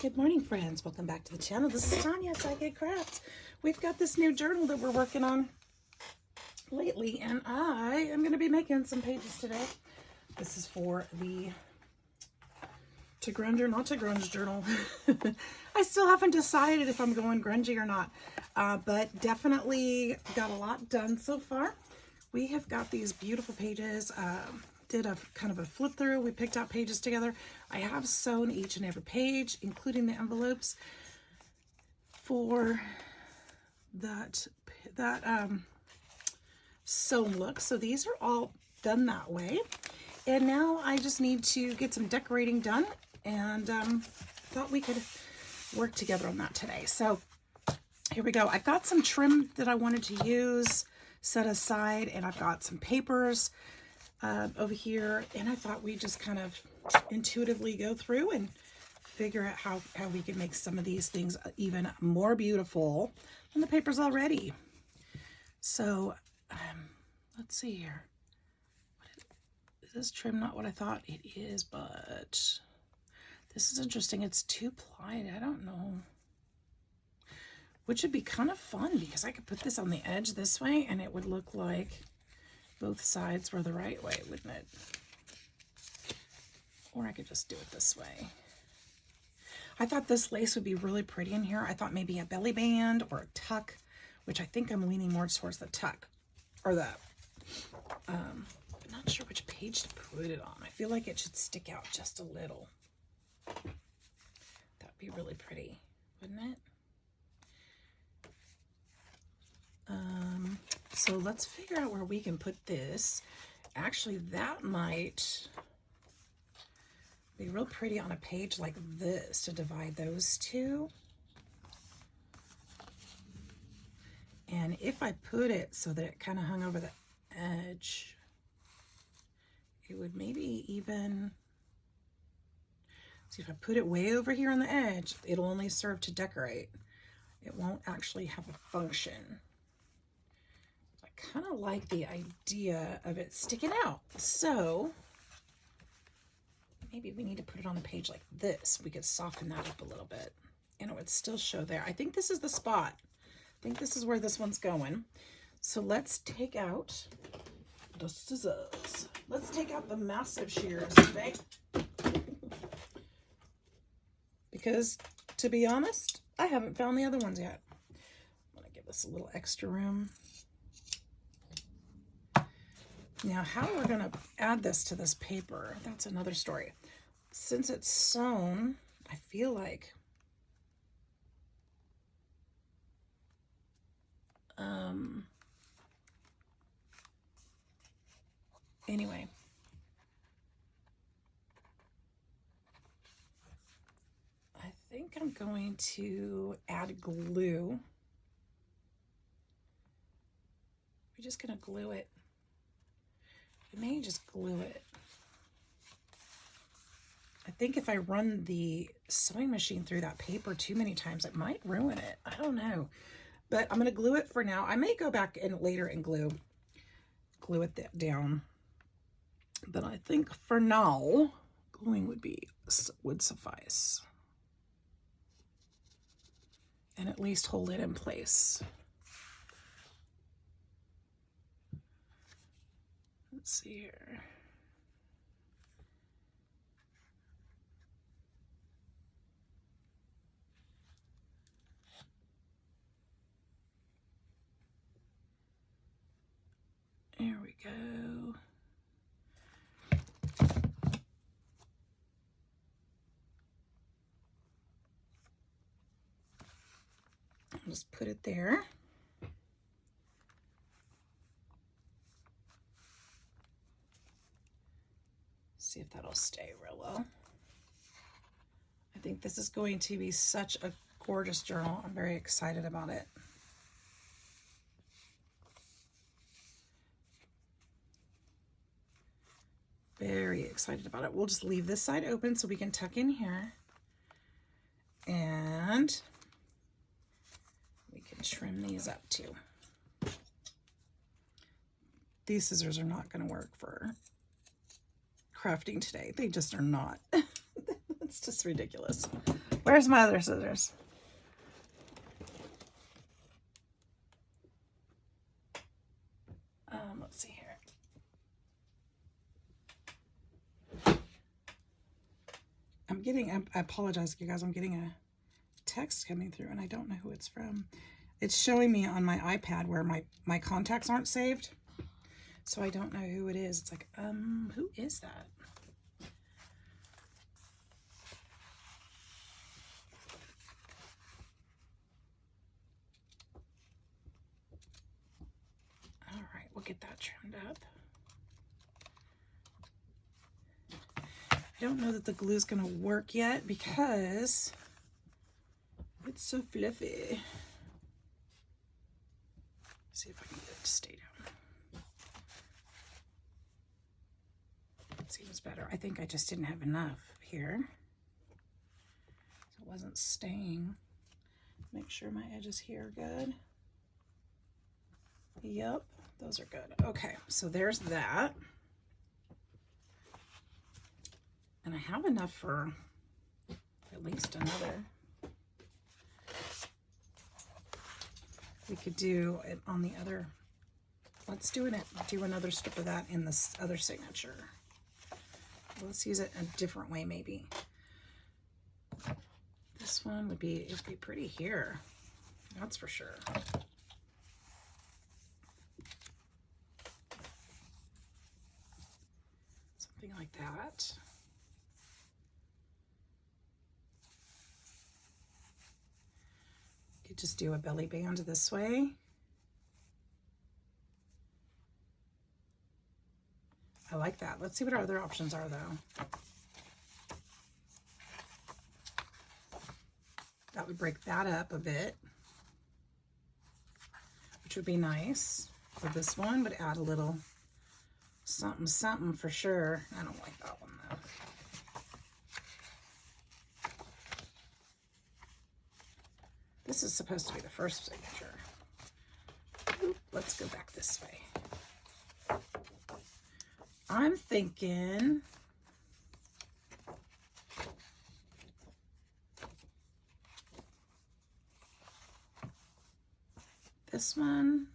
Good morning, friends. Welcome back to the channel. This is Tanya, SideGigCrafts. We've got this new journal that we're working on lately, and I am going to be making some pages today. This is for the to grunge or not to grunge journal. I still haven't decided if I'm going grungy or not, but definitely got a lot done so far. We have got these beautiful pages. Did a kind of a flip through. We picked out pages together. I have sewn each and every page, including the envelopes for that sewn look. So these are all done that way. And now I just need to get some decorating done, and thought we could work together on that today. So here we go. I've got some trim that I wanted to use set aside, and I've got some papers over here, and I thought we'd just kind of intuitively go through and figure out how we can make some of these things even more beautiful than the papers already. So let's see here. Is this trim not what I thought it is? But this is interesting. It's 2-ply. I don't know, which would be kind of fun because I could put this on the edge this way and it would look like both sides were the right way, wouldn't it? Or I could just do it this way. I thought this lace would be really pretty in here. I thought maybe a belly band or a tuck, which I think I'm leaning more towards the tuck or the, I'm not sure which page to put it on. I feel like it should stick out just a little. That'd be really pretty, wouldn't it? So let's figure out where we can put this. Actually, that might be real pretty on a page like this to divide those two. And if I put it so that it kind of hung over the edge, it would maybe even, see, if I put it way over here on the edge, it'll only serve to decorate. It won't actually have a function. Kind of like the idea of it sticking out. So maybe we need to put it on the page like this. We could soften that up a little bit and it would still show there. I think this is the spot. I think this is where this one's going. So let's take out the scissors. Let's take out the massive shears today. Because to be honest, I haven't found the other ones yet. I'm going to give this a little extra room. Now, how we're going to add this to this paper, that's another story. Since it's sewn, I feel like anyway, I think I'm going to add glue. We're just going to glue it. I may just glue it. I think if I run the sewing machine through that paper too many times, it might ruin it. I don't know. But I'm going to glue it for now. I may go back in later and glue it down. But I think for now, gluing would suffice. And at least hold it in place. Let's see here. There we go. I'll just put it there. See if that'll stay real well. I think this is going to be such a gorgeous journal. I'm very excited about it. Very excited about it. We'll just leave this side open so we can tuck in here. And we can trim these up too. These scissors are not going to work for crafting today. They just are not. It's just ridiculous. Where's my other scissors? Let's see here. I apologize, you guys. I'm getting a text coming through and I don't know who it's from. It's showing me on my iPad where my contacts aren't saved. So I don't know who it is. It's like, who is that? All right, we'll get that trimmed up. I don't know that the glue is going to work yet because it's so fluffy. See if I can get it to stay down. It seems better. I think I just didn't have enough here. So it wasn't staying. Make sure my edges here are good. Yep, those are good. Okay, so there's that. And I have enough for at least another. We could do it on the other. Let's do another strip of that in this other signature. Let's use it a different way, maybe. This one would be, it'd be pretty here. That's for sure. Something like that. Could just do a belly band this way. I like that. Let's see what our other options are though. That would break that up a bit, which would be nice. So this one would add a little something something for sure. I don't like that one though. This is supposed to be the first signature. Oop, let's go back this way. I'm thinking this one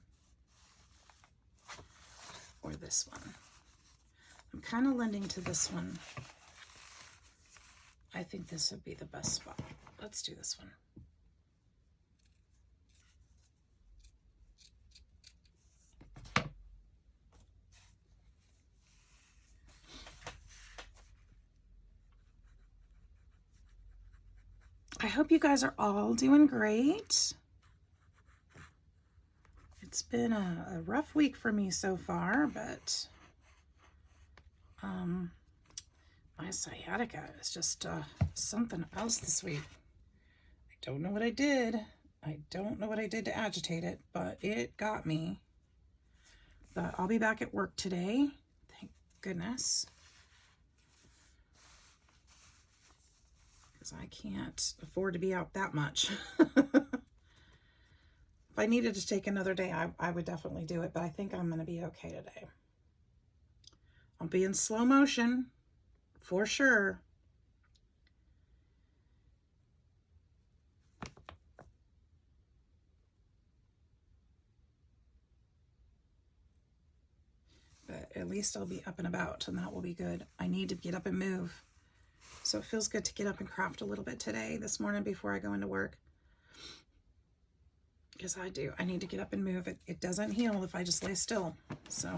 or this one. I'm kind of lending to this one. I think this would be the best spot. Let's do this one. I hope you guys are all doing great. It's been a rough week for me so far, but my sciatica is just something else this week. I don't know what I did. I don't know what I did to agitate it, but it got me. But I'll be back at work today. Thank goodness. I can't afford to be out that much. If I needed to take another day, I would definitely do it, but I think I'm going to be okay today. I'll be in slow motion for sure. But at least I'll be up and about, and that will be good. I need to get up and move. So it feels good to get up and craft a little bit today, this morning before I go into work. Because I need to get up and move. It doesn't heal if I just lay still. So,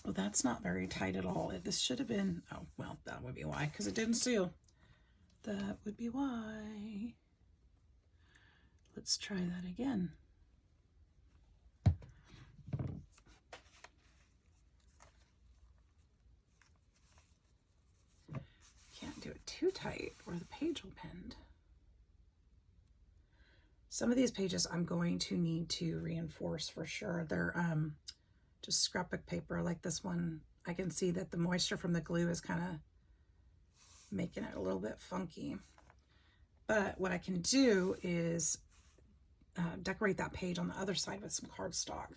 well, that's not very tight at all. This should have been, oh, well, that would be why, because it didn't seal. That would be why. Let's try that again. Can't do it too tight or the page will bend. Some of these pages I'm going to need to reinforce for sure. They're just scrapbook paper like this one. I can see that the moisture from the glue is kind of making it a little bit funky. But what I can do is decorate that page on the other side with some cardstock.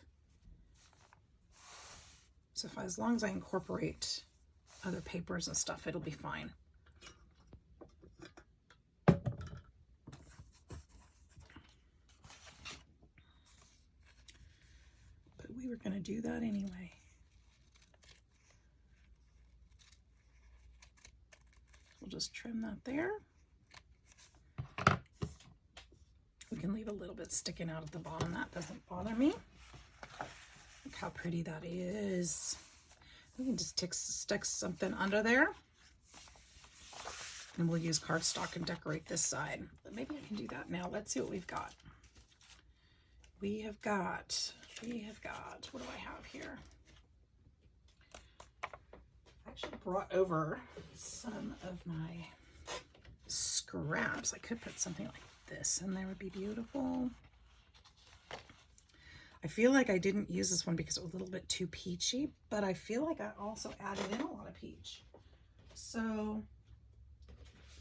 So as long as I incorporate other papers and stuff, it'll be fine. we were going to do that anyway. We'll just trim that there. We can leave a little bit sticking out at the bottom. That doesn't bother me. Look how pretty that is. We can just stick something under there. And we'll use cardstock and decorate this side. But maybe I can do that now. Let's see what we've got. We have got, what do I have here? I actually brought over some of my scraps. I could put something like this in there, would be beautiful. I feel like I didn't use this one because it was a little bit too peachy, but I feel like I also added in a lot of peach. So,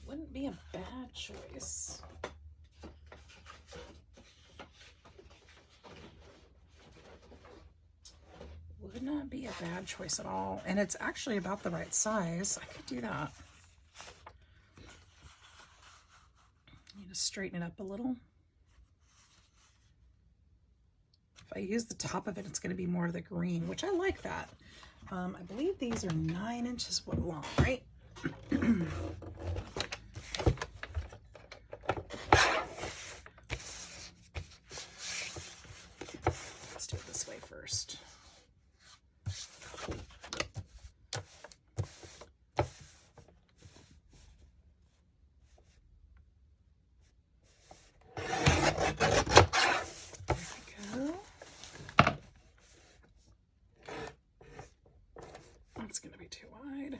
wouldn't be a bad choice. Would not be a bad choice at all. And it's actually about the right size. I could do that. Need to straighten it up a little. If I use the top of it, it's going to be more of the green, which I like that. I believe these are 9 inches long, right? Let's do it this way first. It's going to be too wide.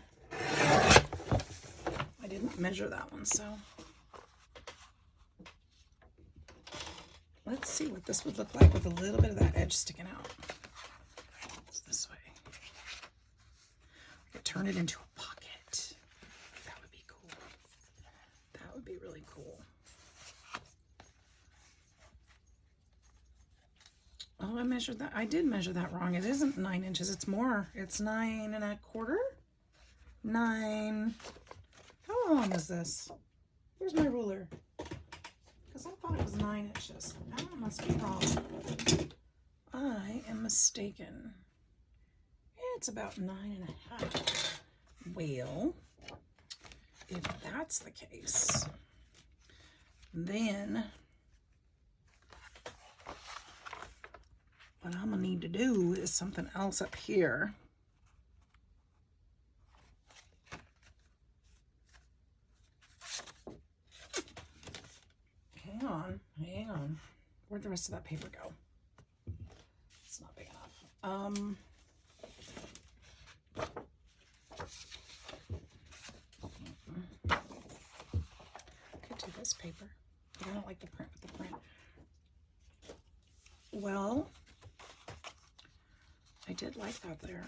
I didn't measure that one, so let's see what this would look like with a little bit of that edge sticking out. It's this way. I could turn it into a pocket. That would be cool. That would be really cool. Oh, I measured that. I did measure that wrong. It isn't 9 inches. It's more. It's 9 1/4. 9. How long is this? Where's my ruler? Because I thought it was 9 inches. I must be wrong. I am mistaken. It's about 9 1/2. Well, if that's the case, then what I'm gonna need to do is something else up here. Hang on. Where'd the rest of that paper go? It's not big enough. Could do this paper, but I don't like the print with the print. Well, I did like that there.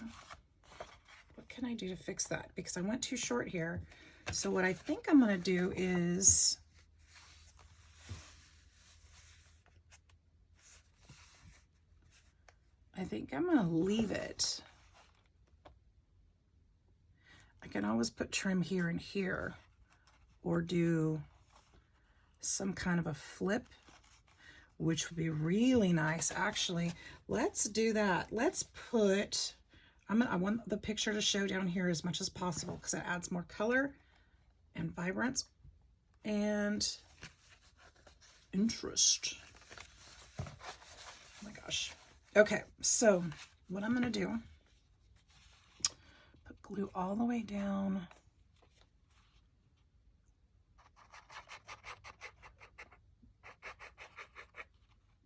What can I do to fix that? Because I went too short here. So what I think I'm going to do is I think I'm going to leave it. I can always put trim here and here, or do some kind of a flip, which would be really nice. Actually, let's do that. Let's put, I want the picture to show down here as much as possible because it adds more color and vibrance and interest. Oh my gosh. Okay, so what I'm going to do, put glue all the way down.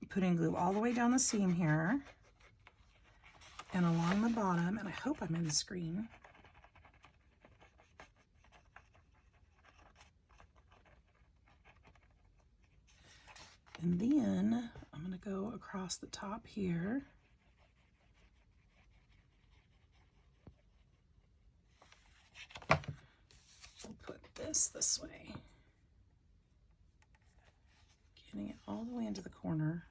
Putting glue all the way down the seam here and along the bottom, and I hope I'm in the screen. And then I'm going to go across the top here. We'll put this way. Getting it all the way into the corner.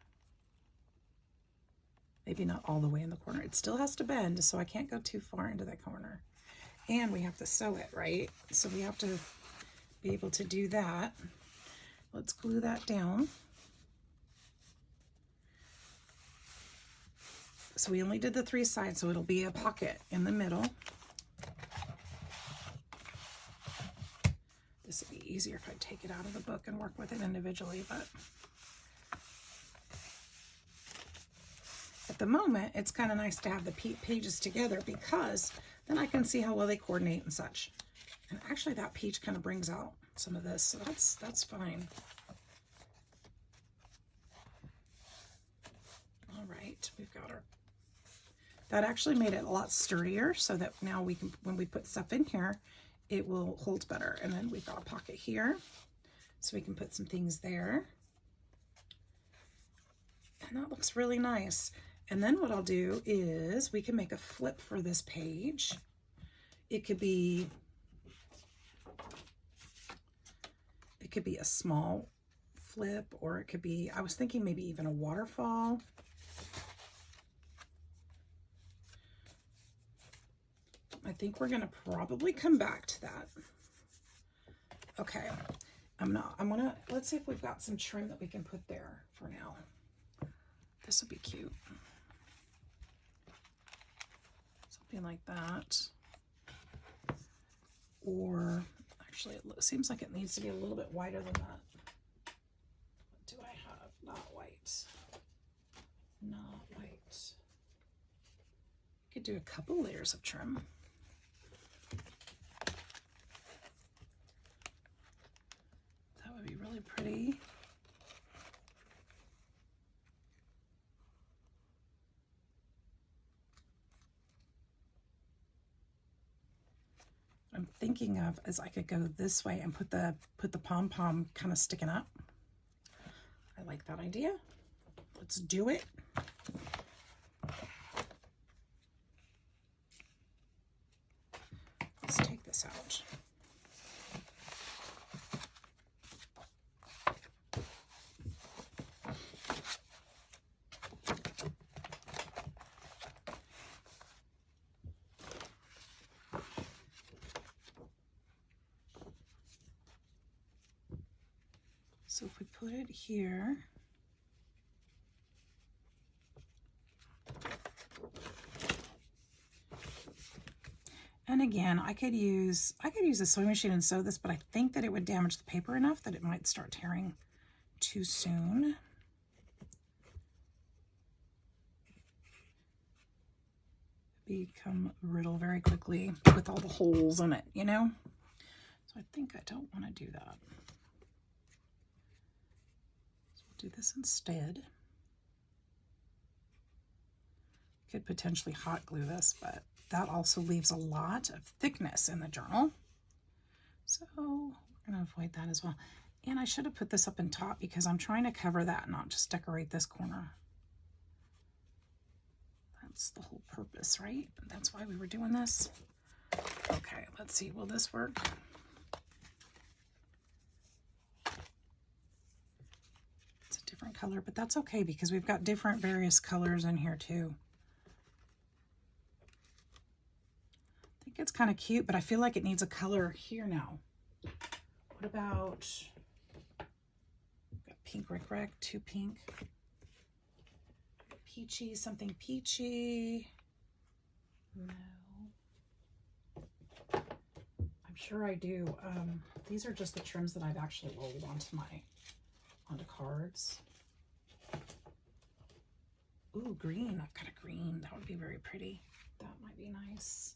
Maybe not all the way in the corner. It still has to bend, so I can't go too far into that corner. And we have to sew it, right? So we have to be able to do that. Let's glue that down. So we only did the 3 sides, so it'll be a pocket in the middle. This would be easier if I take it out of the book and work with it individually, but at the moment, it's kind of nice to have the pages together because then I can see how well they coordinate and such. And actually that peach kind of brings out some of this, so that's fine. All right, we've got our, that actually made it a lot sturdier so that now we can, when we put stuff in here, it will hold better. And then we've got a pocket here, so we can put some things there. And that looks really nice. And then what I'll do is we can make a flip for this page. It could be a small flip, or it could be, I was thinking maybe even a waterfall. I think we're gonna probably come back to that. Okay, let's see if we've got some trim that we can put there for now. This would be cute. Something like that. Or actually, it seems like it needs to be a little bit wider than that. What do I have? Not white. Not white. Could do a couple layers of trim. That would be really pretty. I'm thinking of is I could go this way and put the pom-pom kind of sticking up. I like that idea. Let's do it. Let's take this out. So if we put it here, and again, I could use a sewing machine and sew this, but I think that it would damage the paper enough that it might start tearing too soon. Become brittle very quickly with all the holes in it, you know? So I think I don't want to do that. Do this instead. Could potentially hot glue this, but that also leaves a lot of thickness in the journal. So we're going to avoid that as well. And I should have put this up in top because I'm trying to cover that, not just decorate this corner. That's the whole purpose, right? That's why we were doing this. Okay, let's see, will this work? Different color, but that's okay because we've got different various colors in here too. I think it's kind of cute, but I feel like it needs a color here now. What about got pink rick-rack, too pink, peachy, something peachy. No, I'm sure I do. These are just the trims that I've actually rolled onto cards. Ooh, green. I've got a green. That would be very pretty. That might be nice.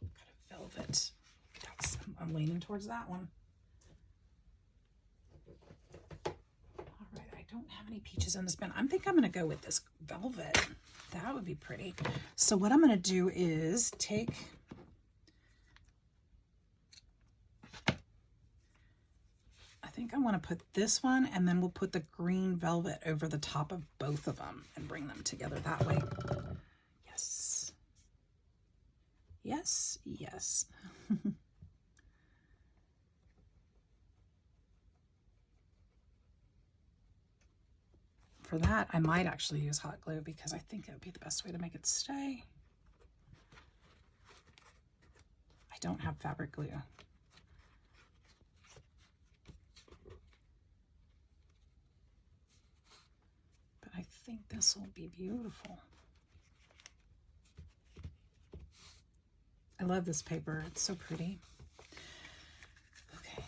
I've got a velvet. I'm leaning towards that one. All right, I don't have any peaches in this bin. I think I'm going to go with this velvet. That would be pretty. So what I'm going to do is take I think I want to put this one, and then we'll put the green velvet over the top of both of them and bring them together that way. Yes. Yes, yes. For that, I might actually use hot glue because I think it would be the best way to make it stay. I don't have fabric glue. I think this will be beautiful. I love this paper. It's so pretty. Okay.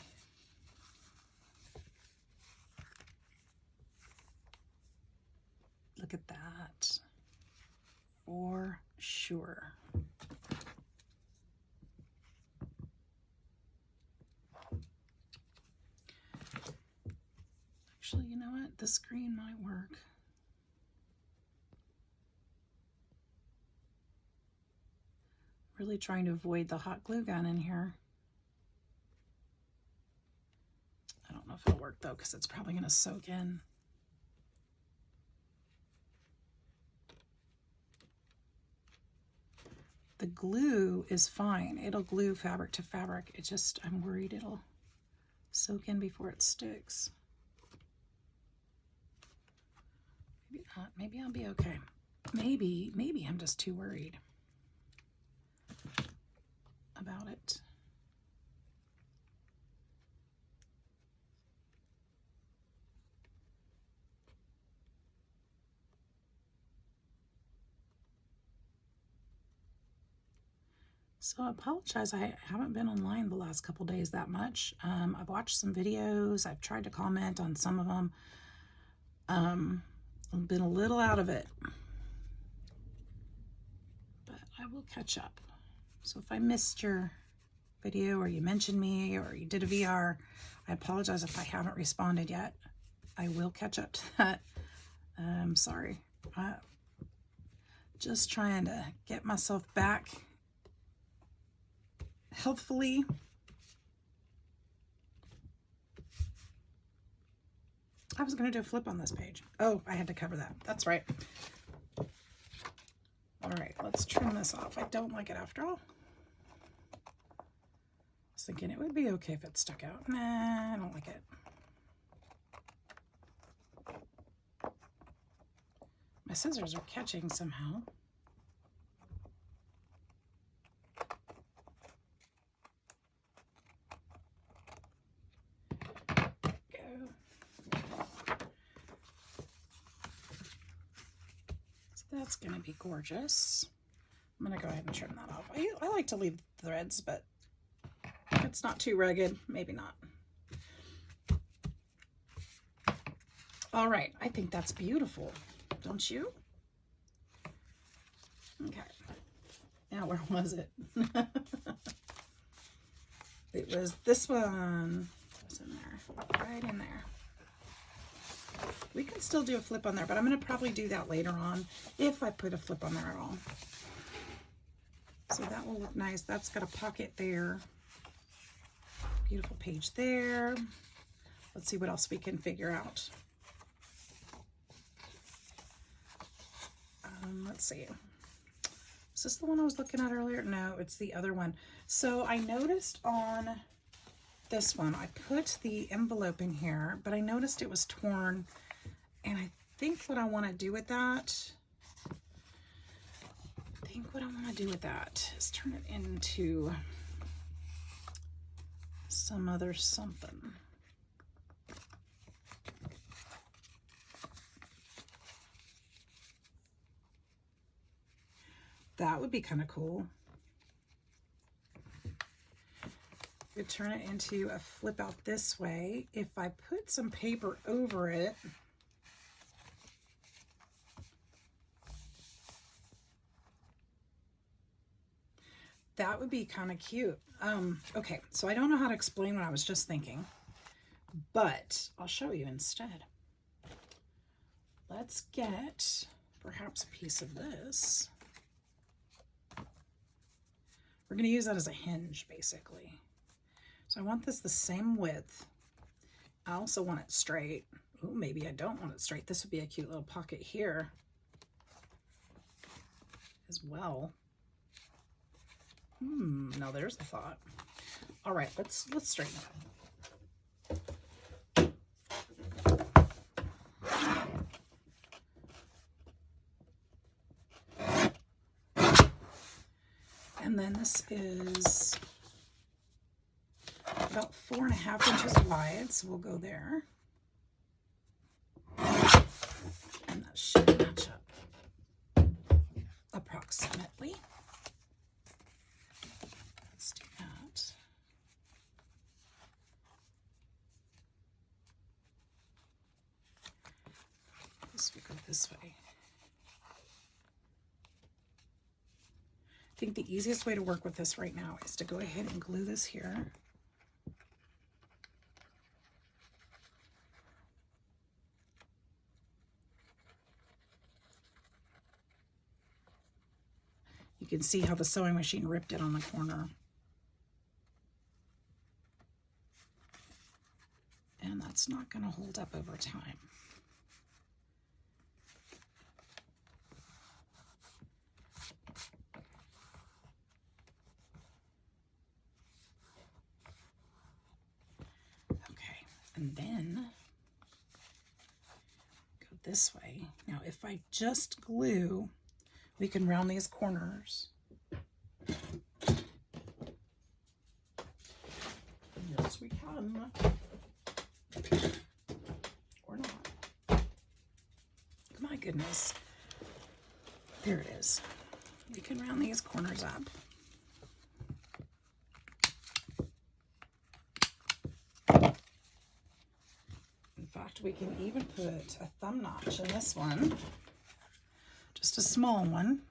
Look at that. For sure. Actually, you know what? This green might work. Really trying to avoid the hot glue gun in here. I don't know if it'll work though, because it's probably going to soak in. The glue is fine. It'll glue fabric to fabric. It just, I'm worried it'll soak in before it sticks. Maybe not. Maybe I'll be okay. Maybe I'm just too worried about it. So I apologize, I haven't been online the last couple days that much. I've watched some videos, I've tried to comment on some of them. I've been a little out of it, but I will catch up. So if I missed your video, or you mentioned me, or you did a VR, I apologize if I haven't responded yet. I will catch up to that. I'm sorry. Just trying to get myself back healthfully. I was going to do a flip on this page. Oh, I had to cover that. That's right. All right, let's trim this off. I don't like it after all. I was thinking it would be okay if it stuck out. Nah, I don't like it. My scissors are catching somehow. That's going to be gorgeous. I'm going to go ahead and trim that off. I like to leave threads, but if it's not too ragged, maybe not. All right, I think that's beautiful, don't you? Okay. Now, where was it? It was this one. It was in there, right in there. We can still do a flip on there, but I'm going to probably do that later on if I put a flip on there at all. So that will look nice. That's got a pocket there. Beautiful page there. Let's see what else we can figure out. Let's see. Is this the one I was looking at earlier? No, it's the other one. So I noticed on this one, I put the envelope in here, but I noticed it was torn. And I think what I want to do with that, is turn it into some other something. That would be kind of cool. Could turn it into a flip out this way. If I put some paper over it, that would be kind of cute. Okay, so I don't know how to explain what I was just thinking, but I'll show you instead. Let's get perhaps a piece of this. We're going to use that as a hinge, basically. So I want this the same width. I also want it straight. Oh, maybe I don't want it straight. This would be a cute little pocket here as well. Now there's a thought. All right, let's straighten it. And then this is about 4.5 inches wide, so we'll go there. And that should match up approximately. Go this way. I think the easiest way to work with this right now is to go ahead and glue this here. You can see how the sewing machine ripped it on the corner. And that's not going to hold up over time. Okay, and then go this way. Now, if I just glue, we can round these corners. Yes, we can. Or not. My goodness. There it is. We can round these corners up. In fact, we can even put a thumb notch in this one. Just a small one.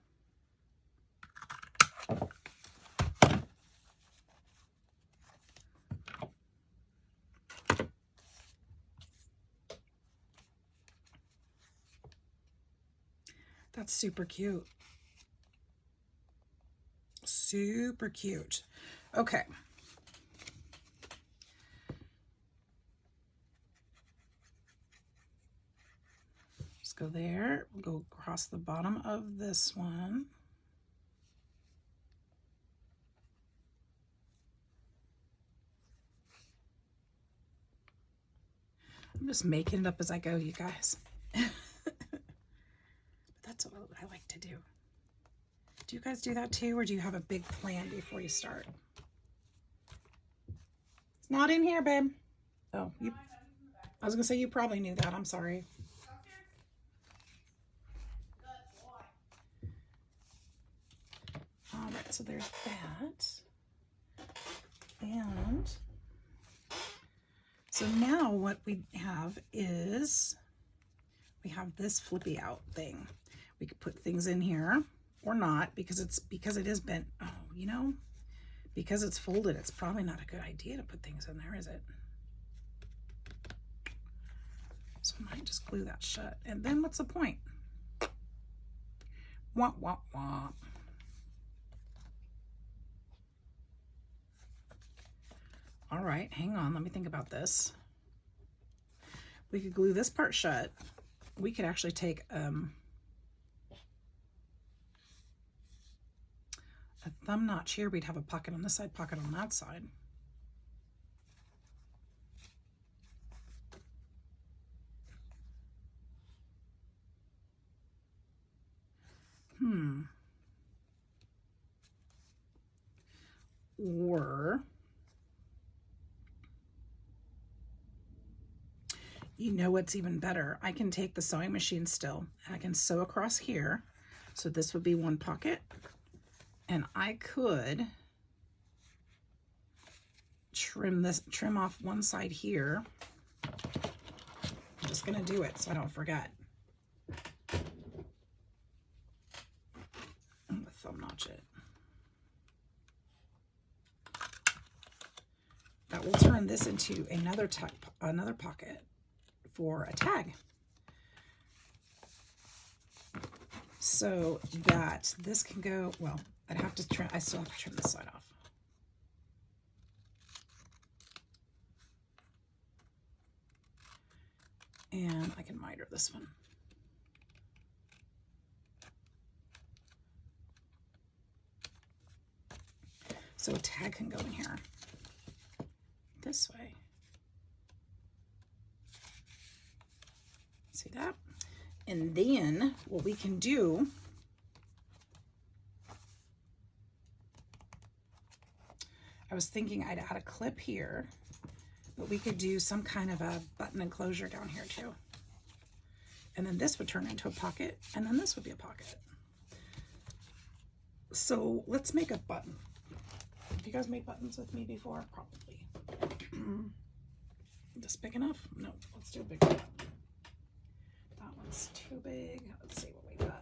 That's super cute. Super cute. Okay. Just go there. We'll go across the bottom of this one. I'm just making it up as I go, you guys. That's what I like to do. Do you guys do that too, or do you have a big plan before you start? It's not in here, babe. Oh, I was gonna say you probably knew that. I'm sorry. All right, so there's that. And so now what we have is we have this flippy out thing. We could put things in here or not because it is bent. Oh, you know, because it's folded, it's probably not a good idea to put things in there, is it? So I might just glue that shut. And then what's the point? Wah, wah, wah. All right, hang on. Let me think about this. We could glue this part shut. We could actually take a thumb notch here. We'd have a pocket on this side, pocket on that side. Or, you know what's even better? I can take the sewing machine still, and I can sew across here. So this would be one pocket. And I could trim off one side here. I'm just gonna do it so I don't forget. I'm gonna thumb notch it. That will turn this into another pocket for a tag. So that this can go, well, I'd have to trim, I still have to trim this side off. And I can miter this one. So a tag can go in here this way. See that? And then what we can do, I was thinking I'd add a clip here, but we could do some kind of a button enclosure down here too. And then this would turn into a pocket, and then this would be a pocket. So let's make a button. Have you guys made buttons with me before? Probably. This big enough? No, let's do a bigger button. That one's That's too big. Let's see what we got.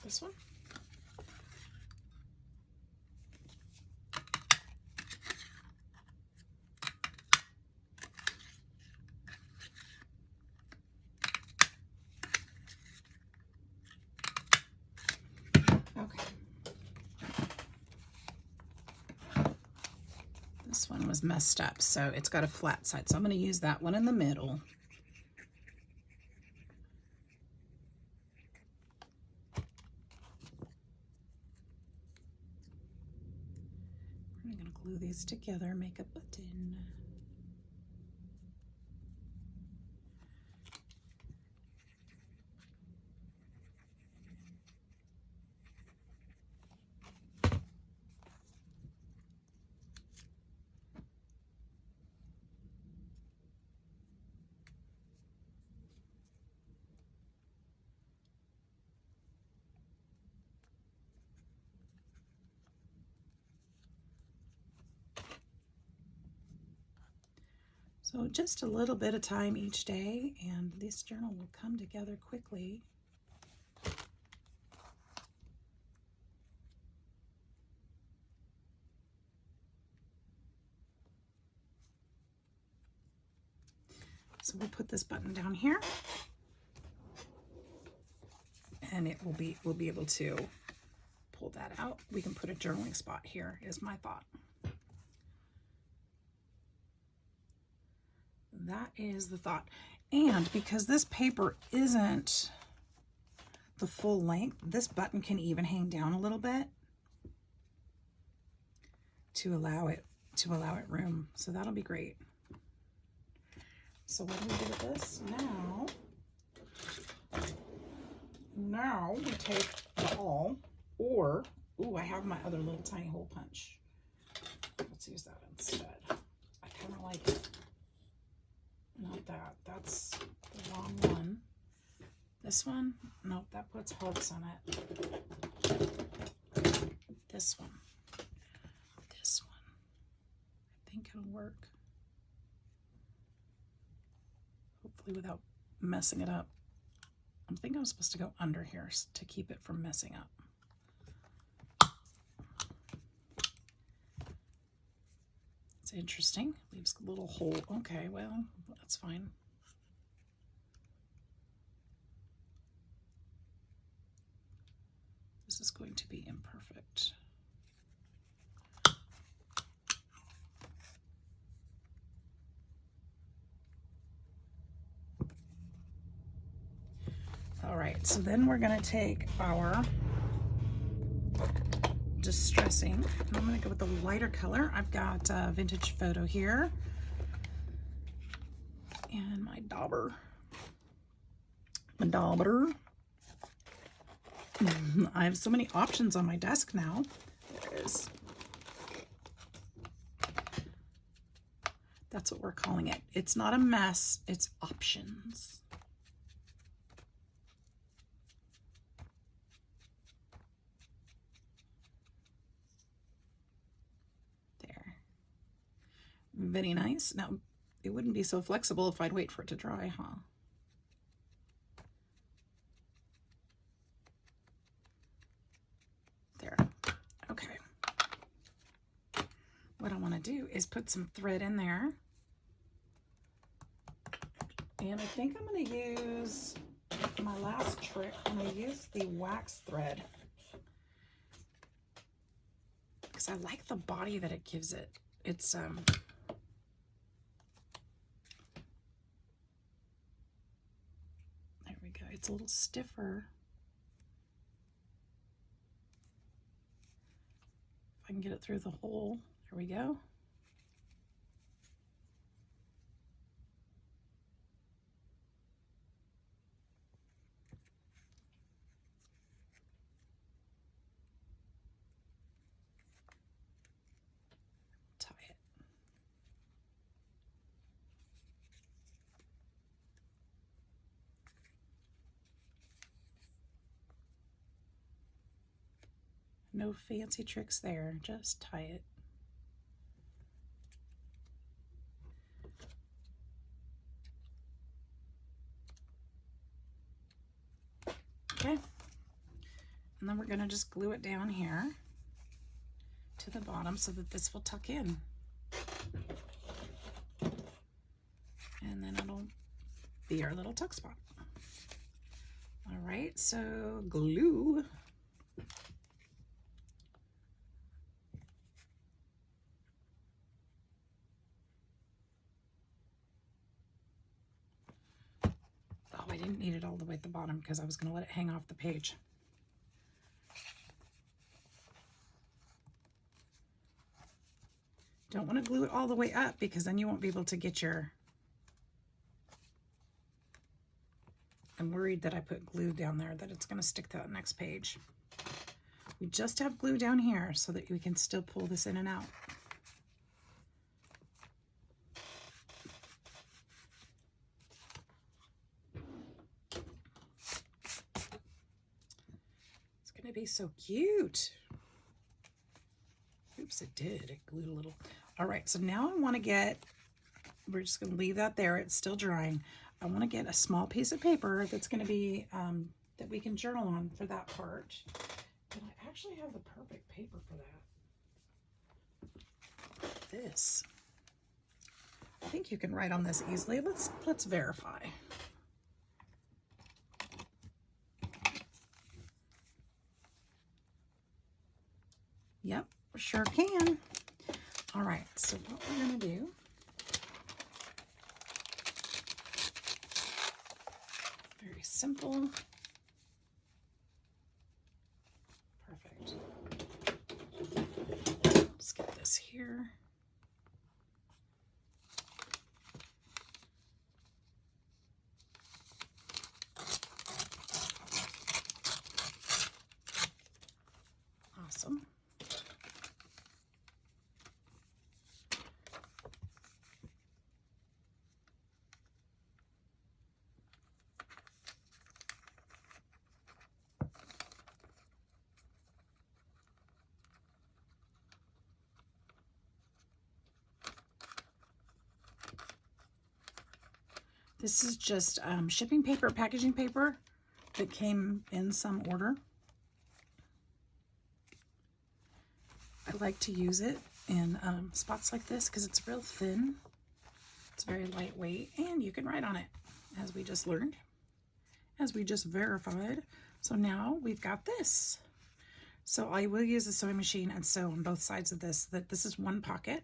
This one. Okay. This one was messed up, so it's got a flat side. So I'm going to use that one in the middle. We're going to glue these together, make a button. So just a little bit of time each day, and this journal will come together quickly. So we'll put this button down here, and we'll be able to pull that out. We can put a journaling spot here, is my thought. That is the thought. And because this paper isn't the full length, this button can even hang down a little bit to allow it room. So that'll be great. So what do we do with this? Now we take the awl, or, ooh, I have my other little tiny hole punch. Let's use that instead. I kind of like it. Not that. That's the wrong one. This one? Nope, that puts hearts on it. This one. This one. I think it'll work. Hopefully without messing it up. I think I'm supposed to go under here to keep it from messing up. It's interesting. Leaves a little hole. Okay, well, that's fine. This is going to be imperfect. All right, so then we're going to take our distressing, and I'm going to go with the lighter color. I've got a vintage photo here and my dauber. I have so many options on my desk now. There it is. That's what we're calling it. It's not a mess, it's options. There. Very nice. Now, it wouldn't be so flexible if I'd wait for it to dry, huh? There. Okay. What I want to do is put some thread in there. And I think I'm going to use my last trick. I'm going to use the wax thread, because I like the body that it gives it. It's there we go. It's a little stiffer. If I can get it through the hole. There we go. Tie it. No fancy tricks there, just tie it. And then we're going to just glue it down here to the bottom so that this will tuck in. And then it'll be our little tuck spot. All right, so glue. Oh, I didn't need it all the way at the bottom because I was going to let it hang off the page. Don't want to glue it all the way up because then you won't be able to get your... I'm worried that I put glue down there that it's going to stick to that next page. We just have glue down here so that we can still pull this in and out. It's going to be so cute. Oops, it did. It glued a little. All right, so now I want to get, we're just going to leave that there. It's still drying. I want to get a small piece of paper that's going to be, that we can journal on for that part. And I actually have the perfect paper for that. This. I think you can write on this easily. Let's verify. Yep, sure can. All right, so what we're going to do, very simple. Perfect. Let's get this here. Awesome. This is just shipping paper, packaging paper that came in some order. I like to use it in spots like this because it's real thin. It's very lightweight, and you can write on it, as we just learned, as we just verified. So now we've got this. So I will use the sewing machine and sew on both sides of this. This is one pocket,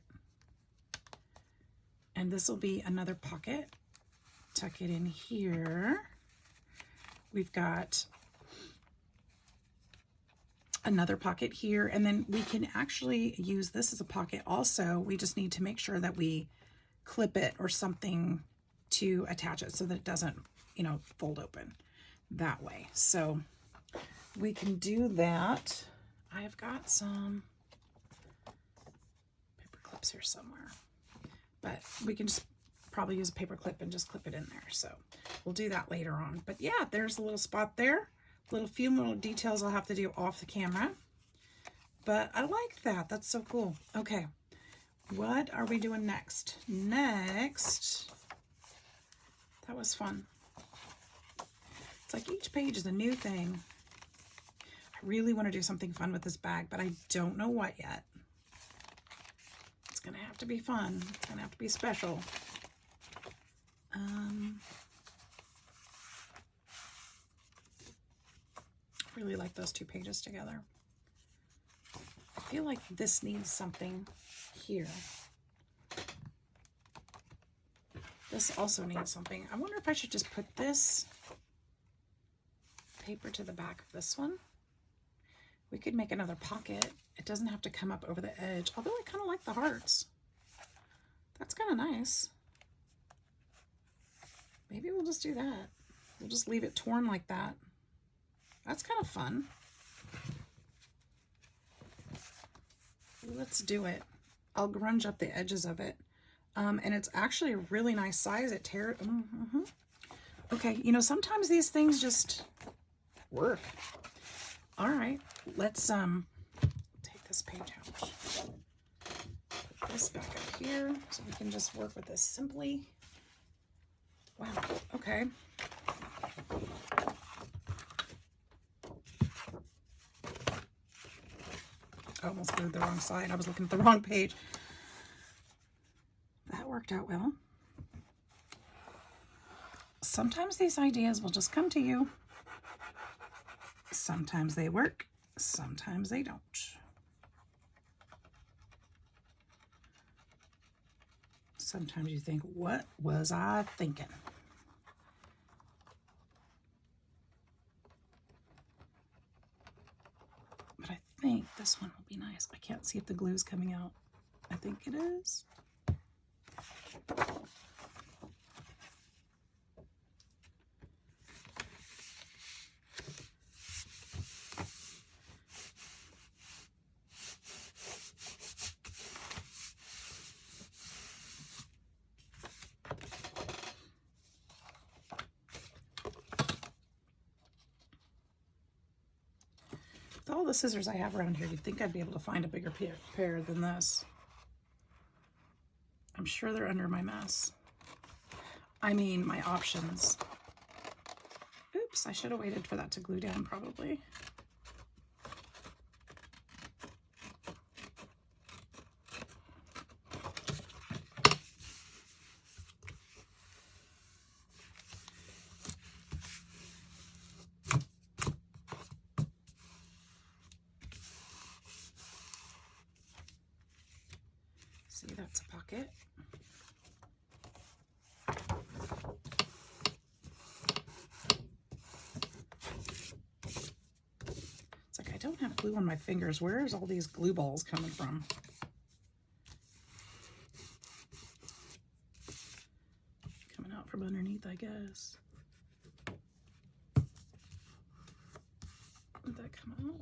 and this will be another pocket. Tuck it in here. We've got another pocket here, and then we can actually use this as a pocket also. We just need to make sure that we clip it or something to attach it so that it doesn't, you know, fold open that way. So we can do that. I've got some paper clips here somewhere, but we can just probably use a paper clip and just clip it in there. So we'll do that later on. But yeah, there's a little spot there. Few little details I'll have to do off the camera. But I like that. That's so cool. Okay, what are we doing next? Next, that was fun. It's like each page is a new thing. I really want to do something fun with this bag, but I don't know what yet. It's going to have to be fun. It's going to have to be special. Really like those two pages together. I feel like this needs something here. This also needs something. I wonder if I should just put this paper to the back of this one. We could make another pocket. It doesn't have to come up over the edge, although I kind of like the hearts. That's kind of nice. Maybe we'll just do that. We'll just leave it torn like that. That's kind of fun. Let's do it. I'll grunge up the edges of it. And it's actually a really nice size. It tears. Okay, you know, sometimes these things just work. All right, let's take this page out. Put this back up here so we can just work with this simply. Wow, okay. I almost glued the wrong side. I was looking at the wrong page. That worked out well. Sometimes these ideas will just come to you. Sometimes they work, sometimes they don't. Sometimes you think, what was I thinking? But I think this one will be nice. I can't see if the glue is coming out. I think it is. With all the scissors I have around here, you'd think I'd be able to find a bigger pair than this. I'm sure they're under my mess. I mean, my options. Oops, I should have waited for that to glue down probably. See, that's a pocket. It's like I don't have glue on my fingers. Where's all these glue balls coming from? Coming out from underneath, I guess. Did that come out?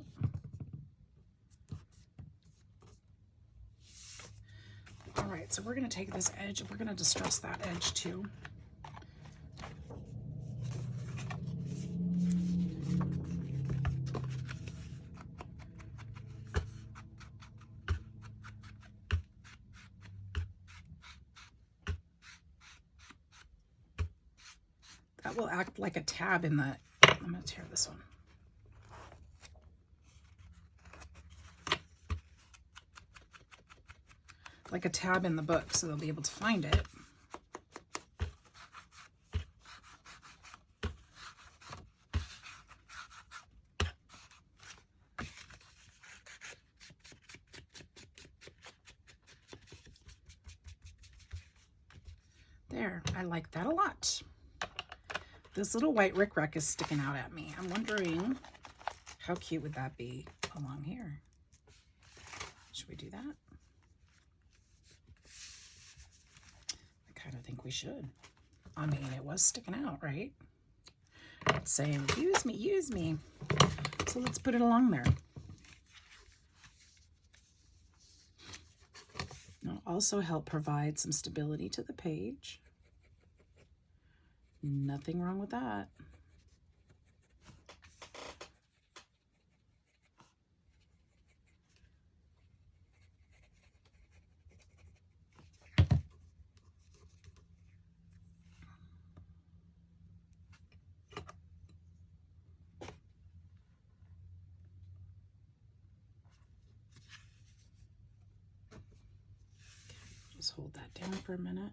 All right, so we're going to take this edge and we're going to distress that edge too. That will act like a tab in the, I'm going to tear this one. Like a tab in the book, so they'll be able to find it. There, I like that a lot. This little white rickrack is sticking out at me. I'm wondering how cute would that be along here? Should we do that? I kind of think we should. I mean, it was sticking out, right? It's saying, use me, use me. So let's put it along there. It'll also help provide some stability to the page. Nothing wrong with that. Just hold that down for a minute.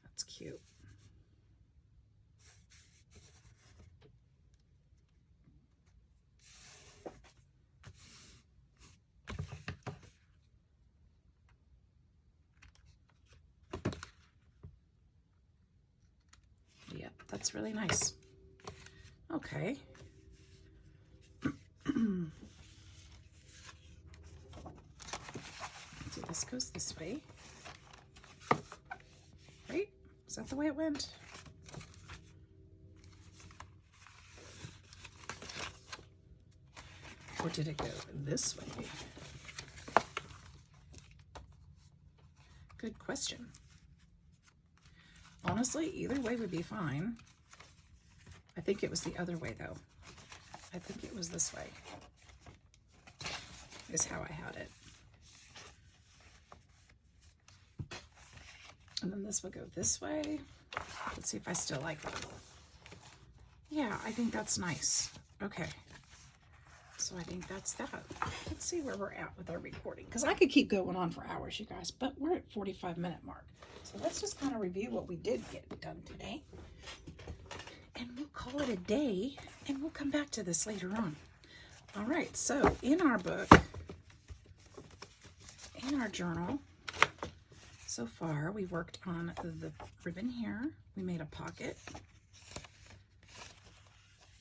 That's cute. Yep, that's really nice. Okay. So this goes this way. Right? Is that the way it went? Or did it go this way? Good question. Honestly, either way would be fine. I think it was the other way though. I think it was this way, is how I had it. And then this would go this way. Let's see if I still like that. Yeah, I think that's nice. Okay. So I think that's that. Let's see where we're at with our recording, because I could keep going on for hours, you guys, but we're at 45-minute mark. So let's just kind of review what we did get done today. And we'll call it a day, and we'll come back to this later on. All right, so in our book, in our journal, so far we worked on the ribbon here. We made a pocket.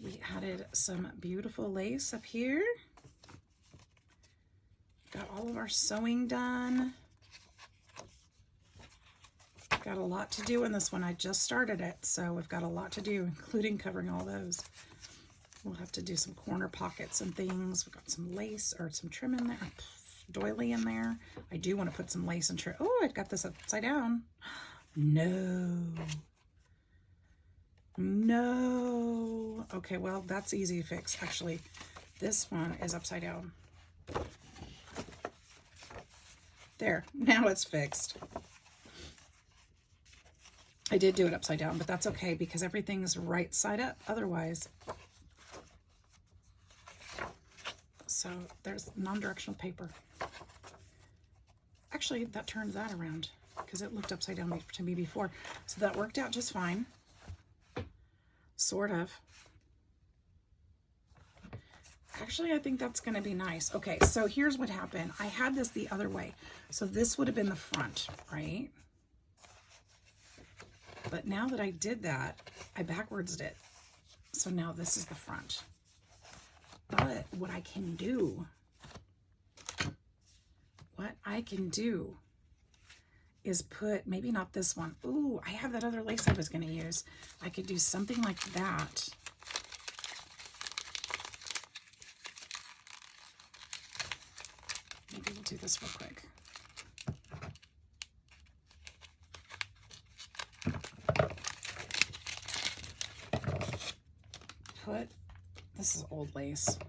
We added some beautiful lace up here. Got all of our sewing done. Got a lot to do in this one. I just started it, so we've got a lot to do, including covering all those. We'll have to do some corner pockets and things. We've got some lace or some trim in there, doily in there. I do want to put some lace and trim. Oh, I've got this upside down. No. No. Okay, well, that's easy to fix. Actually, this one is upside down. There, now it's fixed. I did do it upside down, but that's okay because everything's right side up otherwise. So there's non-directional paper. Actually, that turned that around because it looked upside down to me before. So that worked out just fine. Sort of. Actually, I think that's going to be nice. Okay, so here's what happened. I had this the other way. So this would have been the front, right? But now that I did that, I backwardsed it. So now this is the front. But what I can do is put, maybe not this one. Ooh, I have that other lace I was going to use. I could do something like that. Maybe we'll do this real quick. This is old lace.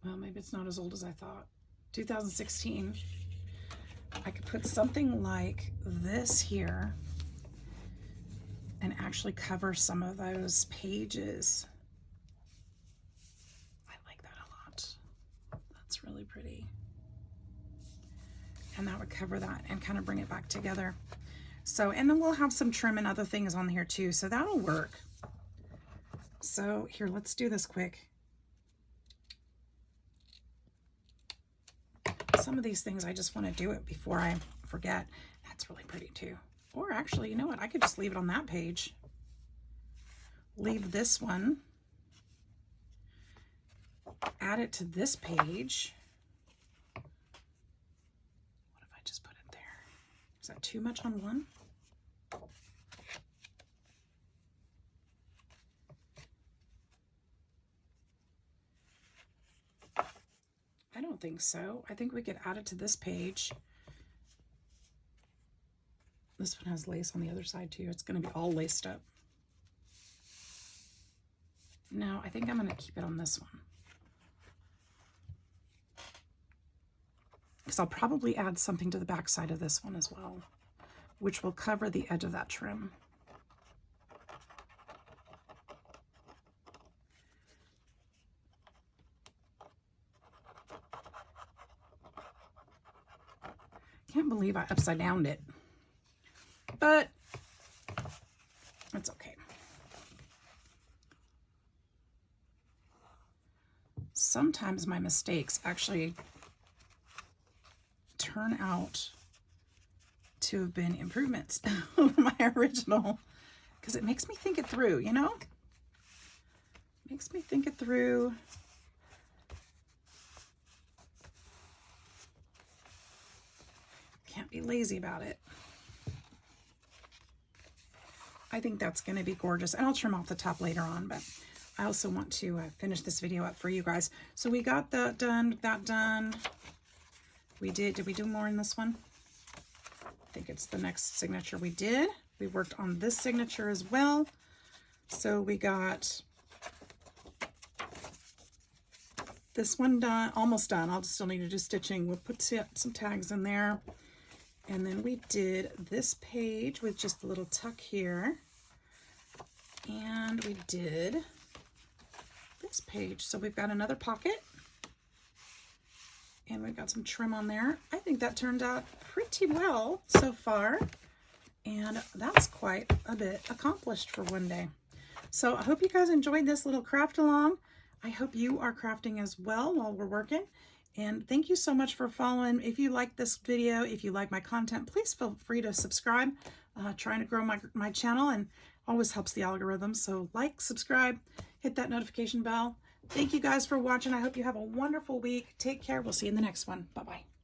Well, maybe it's not as old as I thought. 2016. I could put something like this here and actually cover some of those pages. I like that a lot. That's really pretty. And that would cover that and kind of bring it back together. So, and then we'll have some trim and other things on here too, so that'll work. So here, let's do this quick. Some of these things, I just want to do it before I forget. That's really pretty too. Or actually, you know what? I could just leave it on that page. Leave this one. Add it to this page. What if I just put it there? Is that too much on one? I don't think so. I think we could add it to this page. This one has lace on the other side too. It's going to be all laced up. No, I think I'm going to keep it on this one. Because I'll probably add something to the back side of this one as well, which will cover the edge of that trim. Can't believe I upside downed it, but it's okay. Sometimes my mistakes actually turn out to have been improvements over my original, because it makes me think it through, you know? Makes me think it through. Can't be lazy about it. I think that's going to be gorgeous, and I'll trim off the top later on, but I also want to finish this video up for you guys. So we got that done. Did we do more in this one? I think it's the next signature we did. We worked on this signature as well. So we got this one done, almost done. I'll still need to do stitching. We'll put some tags in there. And then we did this page with just a little tuck here. And we did this page. So we've got another pocket. And we've got some trim on there. I think that turned out pretty well so far. And that's quite a bit accomplished for one day. So I hope you guys enjoyed this little craft along. I hope you are crafting as well while we're working. And thank you so much for following. If you like this video, if you like my content, please feel free to subscribe. Trying to grow my channel and always helps the algorithm. So like, subscribe, hit that notification bell. Thank you guys for watching. I hope you have a wonderful week. Take care. We'll see you in the next one. Bye-bye.